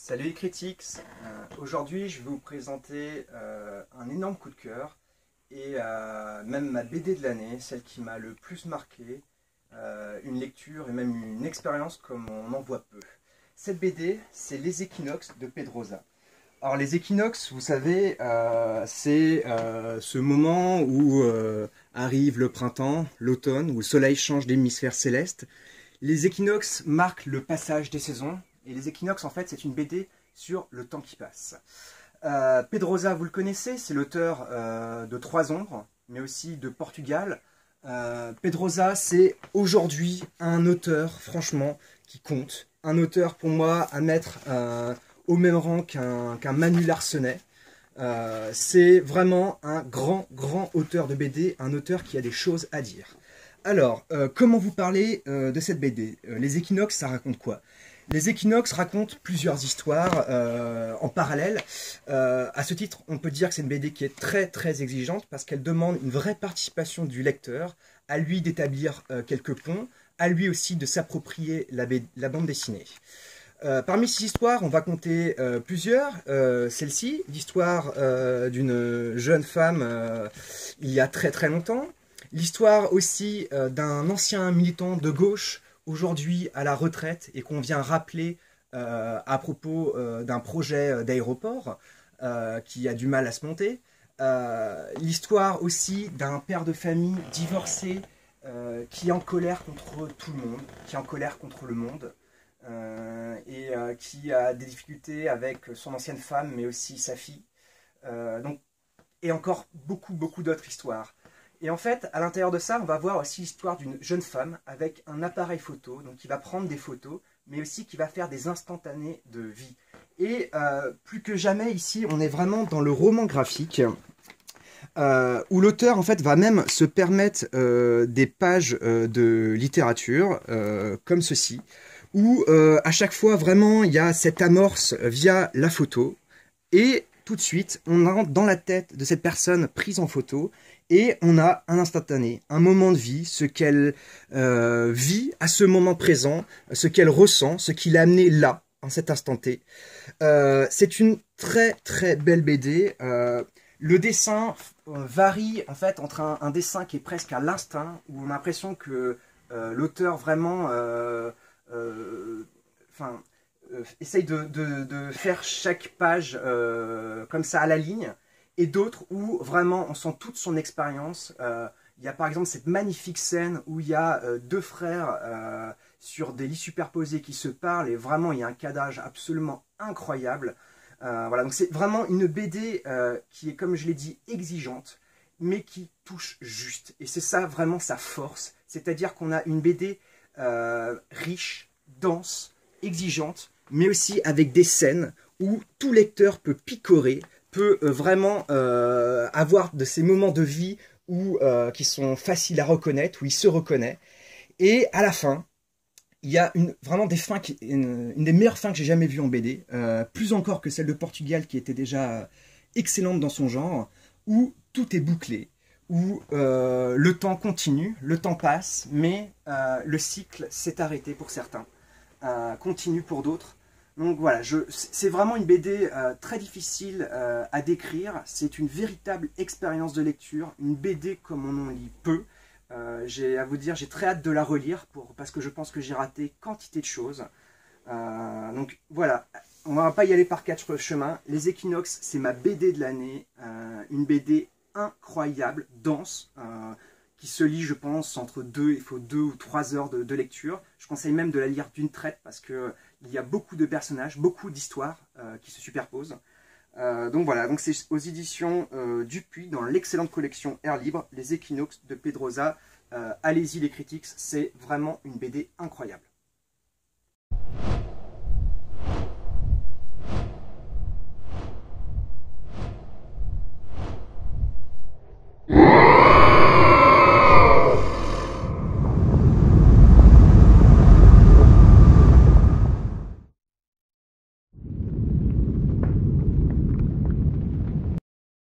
Salut les critiques, aujourd'hui je vais vous présenter un énorme coup de cœur et même ma BD de l'année, celle qui m'a le plus marqué, une lecture et même une expérience comme on en voit peu. Cette BD, c'est Les Équinoxes de Pedrosa. Alors les équinoxes, vous savez, c'est ce moment où arrive le printemps, l'automne, où le soleil change d'hémisphère céleste. Les équinoxes marquent le passage des saisons. Et les équinoxes, en fait, c'est une BD sur le temps qui passe. Pedrosa, vous le connaissez, c'est l'auteur de Trois Ombres, mais aussi de Portugal. Pedrosa, c'est aujourd'hui un auteur, franchement, qui compte. Un auteur, pour moi, à mettre au même rang qu'un Manu Larsenet. C'est vraiment un grand auteur de BD, un auteur qui a des choses à dire. Alors, comment vous parler de cette BD? Les équinoxes, ça raconte quoi? Les équinoxes racontent plusieurs histoires en parallèle. À ce titre, on peut dire que c'est une BD qui est très exigeante parce qu'elle demande une vraie participation du lecteur, à lui d'établir quelques ponts, à lui aussi de s'approprier la bande dessinée. Parmi ces histoires, on va compter plusieurs. Celle-ci, l'histoire d'une jeune femme il y a très longtemps. L'histoire aussi d'un ancien militant de gauche, aujourd'hui à la retraite, et qu'on vient rappeler à propos d'un projet d'aéroport qui a du mal à se monter. L'histoire aussi d'un père de famille divorcé qui est en colère contre tout le monde, qui est en colère contre le monde, et qui a des difficultés avec son ancienne femme, mais aussi sa fille. Et encore beaucoup d'autres histoires. Et en fait, à l'intérieur de ça, on va voir aussi l'histoire d'une jeune femme avec un appareil photo, donc qui va prendre des photos, mais aussi qui va faire des instantanés de vie. Et plus que jamais ici, on est vraiment dans le roman graphique, où l'auteur en fait va même se permettre des pages de littérature, comme ceci, où à chaque fois vraiment il y a cette amorce via la photo, et tout de suite on entre dans la tête de cette personne prise en photo, et on a un instantané, un moment de vie, ce qu'elle vit à ce moment présent, ce qu'elle ressent, ce qui l'a amené là, en cet instant T. C'est une très belle BD. Le dessin varie en fait entre un dessin qui est presque à l'instinct, où on a l'impression que l'auteur vraiment essaye de faire chaque page comme ça à la ligne, et d'autres où vraiment on sent toute son expérience. Il y a par exemple cette magnifique scène où il y a deux frères sur des lits superposés qui se parlent, et vraiment il y a un cadrage absolument incroyable. Voilà, donc c'est vraiment une BD qui est, comme je l'ai dit, exigeante, mais qui touche juste. Et c'est ça vraiment sa force, c'est-à-dire qu'on a une BD riche, dense, exigeante, mais aussi avec des scènes où tout lecteur peut picorer, peut vraiment avoir de ces moments de vie qui sont faciles à reconnaître, où il se reconnaît. Et à la fin, il y a vraiment une des meilleures fins que j'ai jamais vues en BD, plus encore que celle de Portugal qui était déjà excellente dans son genre, où tout est bouclé, où le temps continue, le temps passe, mais le cycle s'est arrêté pour certains, continue pour d'autres. Donc voilà, c'est vraiment une BD très difficile à décrire. C'est une véritable expérience de lecture, une BD comme on en lit peu. J'ai à vous dire, j'ai très hâte de la relire parce que je pense que j'ai raté quantité de choses. Donc voilà, on va pas y aller par quatre chemins. Les Équinoxes, c'est ma BD de l'année, une BD incroyable, dense, qui se lit, je pense, il faut 2 ou 3 heures de lecture. Je conseille même de la lire d'une traite parce que il y a beaucoup de personnages, beaucoup d'histoires qui se superposent. Donc voilà, donc c'est aux éditions Dupuis, dans l'excellente collection Air Libre, Les Équinoxes de Pedrosa. Allez-y les critiques, c'est vraiment une BD incroyable.